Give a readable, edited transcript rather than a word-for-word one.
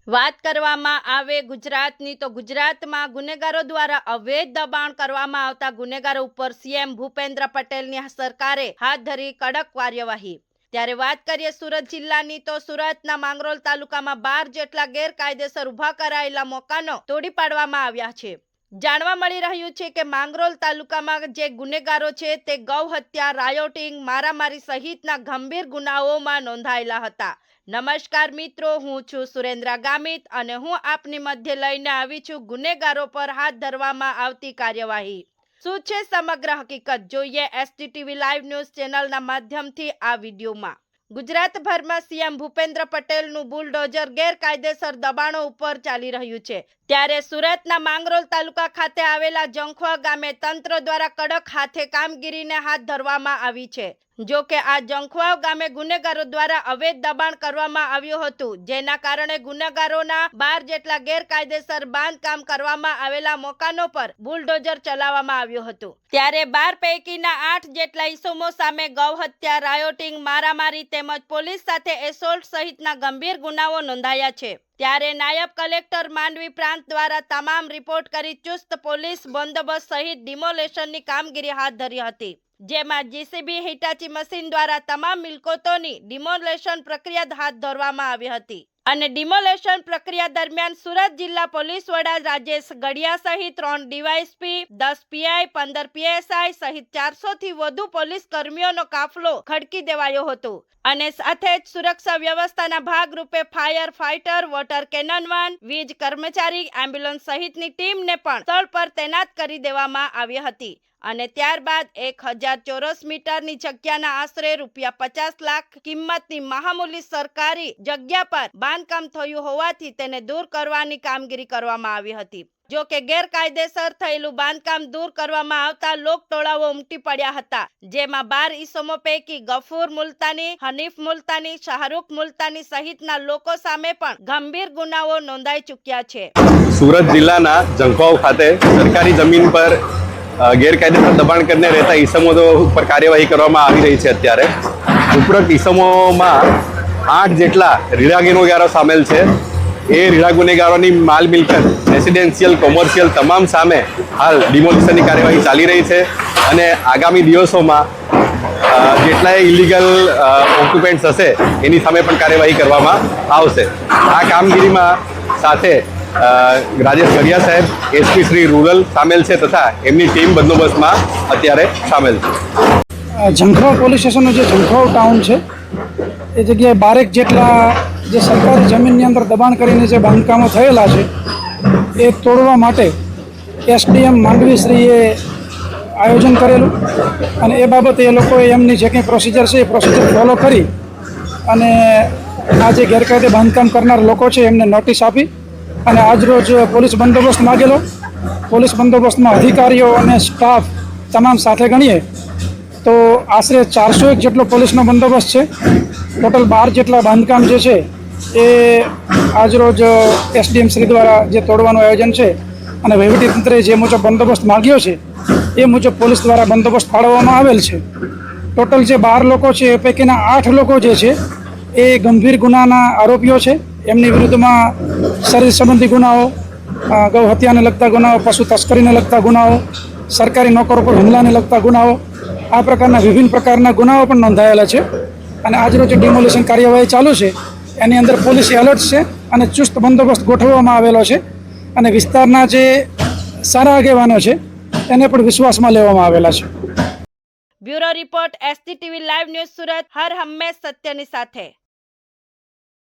વાત કરવામાં આવે ગુજરાતની તો ગુજરાતમાં ગુનેગારો દ્વારા અવૈધ દબાણ કરવામાં આવતા ગુનેગારો ઉપર સીએમ ભૂપેન્દ્ર પટેલની સરકારે હાથ ધરી કડક કાર્યવાહી। ત્યારે વાત કરીએ સુરત જિલ્લાની તો સુરતના માંગરોળ તાલુકામાં 12 જેટલા ગેરકાયદેસર ઊભા કરાયેલા મકાનો તોડી પાડવામાં આવ્યા છે। જાણવા મળી રહ્યું છે કે માંગરોળ તાલુકામાં જે ગુનેગારો છે તે ગૌ હત્યા, રાયોટિંગ, મારામારી સહિતના ગંભીર ગુનાઓમાં નોંધાયેલા હતા। નમસ્કાર મિત્રો, હું છું સુરેન્દ્ર ગામિત અને હું આપની મધ્ય લઈને આવી છું ગુનેગારો પર હાથ ધરવામાં આવતી કાર્યવાહી। શું છે સમગ્ર હકીકત, જોઈએ STTV લાઈવ ન્યૂઝ ચેનલના માધ્યમથી આ વિડીયોમાં। ગુજરાતભરમાં સીએમ ભૂપેન્દ્ર પટેલનું બુલડોઝર ગેરકાયદેસર દબાણો ઉપર ચાલી રહ્યું છે। ત્યારે સુરતના માંગરોળ તાલુકા ખાતે આવેલા જંખવા ગામે તંત્ર દ્વારા કડક હાથે કામગીરીને હાથ ધરવામાં આવી છે। જો કે આ જંખવા ગામે ગુનેગારો દ્વારા અવૈધ દબાણ કરવામાં આવ્યું હતું, જેના કારણે ગુનેગારોના 12 જેટલા ગેરકાયદેસર બાંધકામ કરવામાં આવેલા મકાનો પર બુલડોઝર ચલાવવામાં આવ્યું હતું। ત્યારે 12 પૈકીના 8 જેટલા ઇસમો સામે ગૌ હત્યા, રાયોટિંગ, મારામારી તેમજ પોલીસ સાથે એસોલ્ટ સહિતના ગંભીર ગુનાઓ નોંધાયા છે। ત્યારે નાયબ કલેક્ટર માંડવી પ્રાંત દ્વારા તમામ રિપોર્ટ કરી ચુસ્ત પોલીસ બંદોબસ્ત સહિત ડિમોલેશનની કામગીરી હાથ ધરી હતી, જેમાં JCB હિટાચી મશીન દ્વારા તમામ મિલકતોની ડિમોલેશન પ્રક્રિયા હાથ ધરવામાં આવી હતી। અને ડિમોલેશન પ્રક્રિયા દરમિયાન સુરત જિલ્લા પોલીસ વડા રાજેશ ગઢિયા સહિત 3 ડીવાયએસપી, 10 પીઆઈ, 15 પીએસઆઈ સહિત 400 થી વધુ પોલીસ કર્મીઓનો કાફલો ખડકી દેવાયો હતો। અને સાથે જ સુરક્ષા વ્યવસ્થાના ભાગરૂપે fire fighter, water cannon van, વીજ કર્મચારી, એમ્બ્યુલન્સ સહિતની ટીમને પણ સ્થળ પર તૈનાત કરી દેવામાં આવી હતી। અને ત્યારબાદ 1000 ચોરસ મીટરની જગ્યાના આશરે ₹50 લાખ કિંમતની મહામૂલી સરકારી જગ્યા પર બાંધકામ થયું હોવાથી તેને દૂર કરવાની કામગીરી કરવામાં આવી હતી। જો કે ગેરકાયદેસર થયેલું બાંધકામ દૂર કરવામાં આવતા લોકટોળાઓ ઉમટી પડ્યા હતા, જેમાં 12 ઈસમો પૈકી ગફૂર મુલતાની, હનીફ મુલતાની, શાહરૂખ મુલતાની સહિતના લોકો સામે પણ ગંભીર ગુનાઓ નોંધાઈ ચૂક્યા છે। સુરત જિલ્લાના જંખવાવ ખાતે સરકારી જમીન પર ગેરકાયદેસર દબાણ કરીને રહેતા ઈસમો ઉપર કાર્યવાહી કરવામાં આવી રહી છે। અત્યારે ઉપરોક્ત ઈસમોમાં 8 જેટલા રીઢા ગુનેગારો સામેલ છે। એ રીઢા ગુનેગારોની માલ મિલકત, રેસિડેન્શિયલ, કોમર્શિયલ તમામ સામે હાલ ડિમોલિશનની કાર્યવાહી ચાલી રહી છે અને આગામી દિવસોમાં જેટલાય ઇલીગલ ઓક્યુપેન્ટ્સ હશે એની સામે પણ કાર્યવાહી કરવામાં આવશે। આ કામગીરીમાં સાથે રાજેશ ગઢિયા સાહેબ, એસપી શ્રી રૂરલ સામેલ છે તથા એમની ટીમ બંદોબસ્તમાં અત્યારે સામેલ છે। જંખવાવ પોલીસ સ્ટેશનનું જે જંખવાવ ટાઉન છે એ જગ્યાએ 12 જેટલા જે સરકારી જમીનની અંદર દબાણ કરીને જે બાંધકામો થયેલા છે એ તોડવા માટે SDM માંડવીશ્રીએ આયોજન કરેલું અને એ બાબતે એ લોકોએ એમની જે કંઈ પ્રોસિજર છે એ પ્રોસિજર ફોલો કરી અને આ જે ગેરકાયદે બાંધકામ કરનાર લોકો છે એમને નોટિસ આપી અને આજરોજ પોલીસ બંદોબસ્ત માગેલો। પોલીસ બંદોબસ્તમાં અધિકારીઓ અને સ્ટાફ તમામ સાથે ગણીએ તો આશરે 401 જેટલો પોલીસનો બંદોબસ્ત છે। ટોટલ 12 જેટલા બાંધકામ જે છે એ આજરોજ SDM શ્રી દ્વારા જે તોડવાનું આયોજન છે અને વહીવટીતંત્રે જે મુજબ બંદોબસ્ત માગ્યો છે એ મુજબ પોલીસ દ્વારા બંદોબસ્ત ફાળવવામાં આવેલ છે। ટોટલ જે 12 લોકો છે એ પૈકીના 8 લોકો જે છે એ ગંભીર ગુનાના આરોપીઓ છે। એમની વિરુદ્ધમાં શરીર સંબંધી ગુનાઓ, ગૌ હત્યાને લગતા ગુનાઓ, પશુ તસ્કરીને લગતા ગુનાઓ, સરકારી નોકરો પર હુમલાને લગતા ગુનાઓ, આ પ્રકારના વિભિન્ન પ્રકારના ગુનાઓ પણ નોંધાયેલા છે। અને આજરોજ ડિમોલિશન કાર્યવાહી ચાલુ છે, એની અંદર પોલીસ એલર્ટ છે અને ચુસ્ત બંદોબસ્ત ગોઠવવામાં આવેલો છે અને વિસ્તારના જે સારા આગેવાનો છે એને પણ વિશ્વાસમાં લેવામાં આવેલા છે। Bureau report STTV live news Surat, હર હંમેશ સત્યની સાથે।